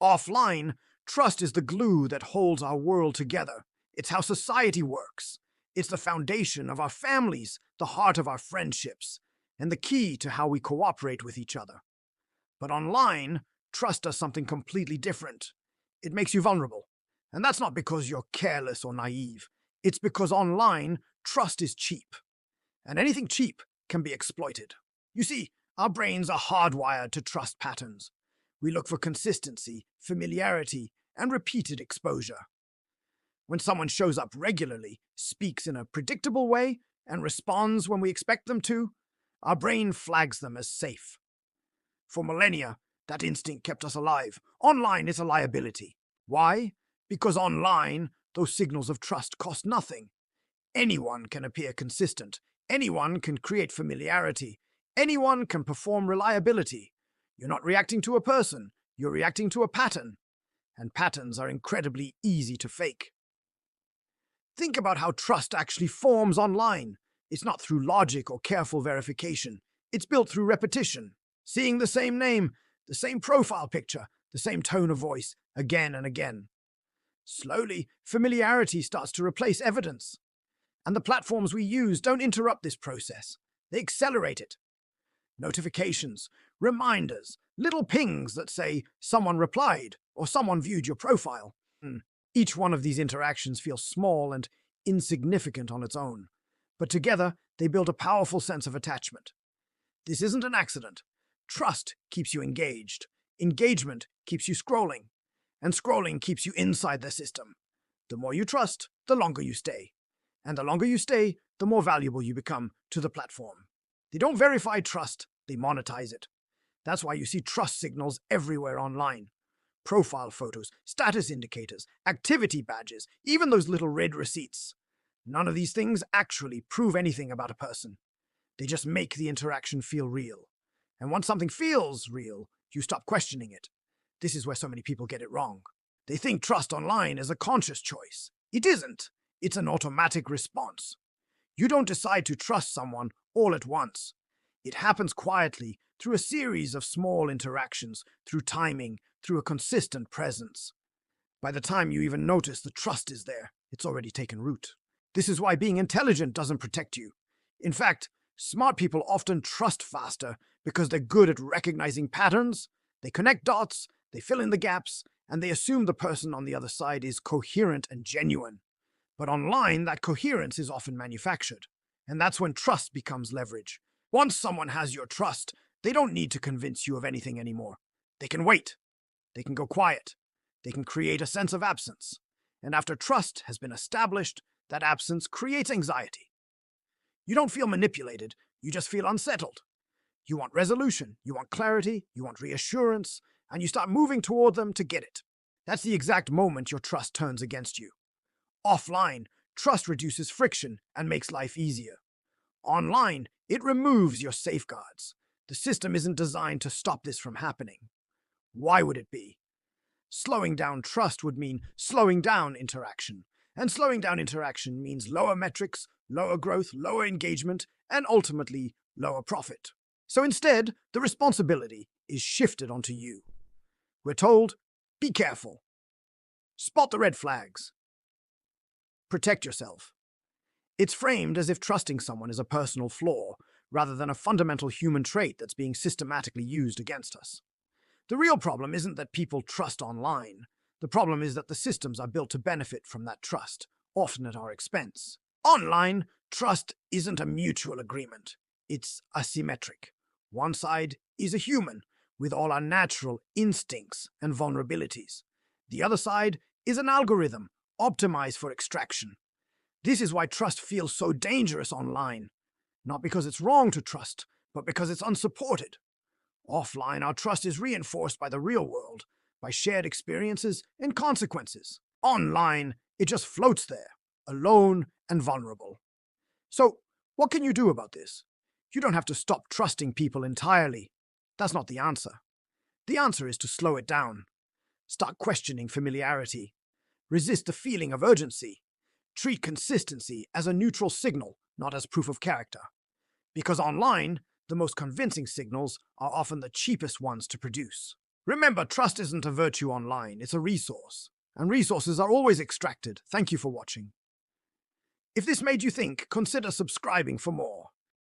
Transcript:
Offline, trust is the glue that holds our world together. It's how society works. It's the foundation of our families, the heart of our friendships, and the key to how we cooperate with each other. But online, trust does something completely different. It makes you vulnerable. And that's not because you're careless or naive. It's because online, trust is cheap. And anything cheap can be exploited. You see, our brains are hardwired to trust patterns. We look for consistency, familiarity, and repeated exposure. When someone shows up regularly, speaks in a predictable way, and responds when we expect them to, our brain flags them as safe. For millennia, that instinct kept us alive. Online is a liability. Why? Because online, those signals of trust cost nothing. Anyone can appear consistent. Anyone can create familiarity. Anyone can perform reliability. You're not reacting to a person, you're reacting to a pattern. And patterns are incredibly easy to fake. Think about how trust actually forms online. It's not through logic or careful verification. It's built through repetition. Seeing the same name, the same profile picture, the same tone of voice, again and again. Slowly, familiarity starts to replace evidence. And the platforms we use don't interrupt this process. They accelerate it. Notifications, reminders, little pings that say someone replied or someone viewed your profile. Each one of these interactions feels small and insignificant on its own, but together they build a powerful sense of attachment. This isn't an accident. Trust keeps you engaged. Engagement keeps you scrolling. And scrolling keeps you inside the system. The more you trust, the longer you stay. And the longer you stay, the more valuable you become to the platform. They don't verify trust, they monetize it. That's why you see trust signals everywhere online. Profile photos, status indicators, activity badges, even those little red receipts. None of these things actually prove anything about a person. They just make the interaction feel real. And once something feels real, you stop questioning it. This is where so many people get it wrong. They think trust online is a conscious choice. It isn't. It's an automatic response. You don't decide to trust someone all at once. It happens quietly through a series of small interactions, through timing, through a consistent presence. By the time you even notice the trust is there, it's already taken root. This is why being intelligent doesn't protect you. In fact, smart people often trust faster because they're good at recognizing patterns. They connect dots, they fill in the gaps, and they assume the person on the other side is coherent and genuine. But online, that coherence is often manufactured. And that's when trust becomes leverage. Once someone has your trust, they don't need to convince you of anything anymore. They can wait. They can go quiet. They can create a sense of absence. And after trust has been established, that absence creates anxiety. You don't feel manipulated, you just feel unsettled. You want resolution, you want clarity, you want reassurance, and you start moving toward them to get it. That's the exact moment your trust turns against you. Offline, trust reduces friction and makes life easier. Online, it removes your safeguards. The system isn't designed to stop this from happening. Why would it be? Slowing down trust would mean slowing down interaction. And slowing down interaction means lower metrics, lower growth, lower engagement, and ultimately lower profit. So instead, the responsibility is shifted onto you. We're told, be careful. Spot the red flags. Protect yourself. It's framed as if trusting someone is a personal flaw, rather than a fundamental human trait that's being systematically used against us. The real problem isn't that people trust online. The problem is that the systems are built to benefit from that trust, often at our expense. Online, trust isn't a mutual agreement. It's asymmetric. One side is a human, with all our natural instincts and vulnerabilities. The other side is an algorithm, optimized for extraction. This is why trust feels so dangerous online. Not because it's wrong to trust, but because it's unsupported. Offline, our trust is reinforced by the real world, by shared experiences and consequences. Online, it just floats there, alone and vulnerable. So, what can you do about this? You don't have to stop trusting people entirely. That's not the answer. The answer is to slow it down. Start questioning familiarity. Resist the feeling of urgency. Treat consistency as a neutral signal, not as proof of character. Because online, the most convincing signals are often the cheapest ones to produce. Remember, trust isn't a virtue online, it's a resource. And resources are always extracted. Thank you for watching. If this made you think, consider subscribing for more.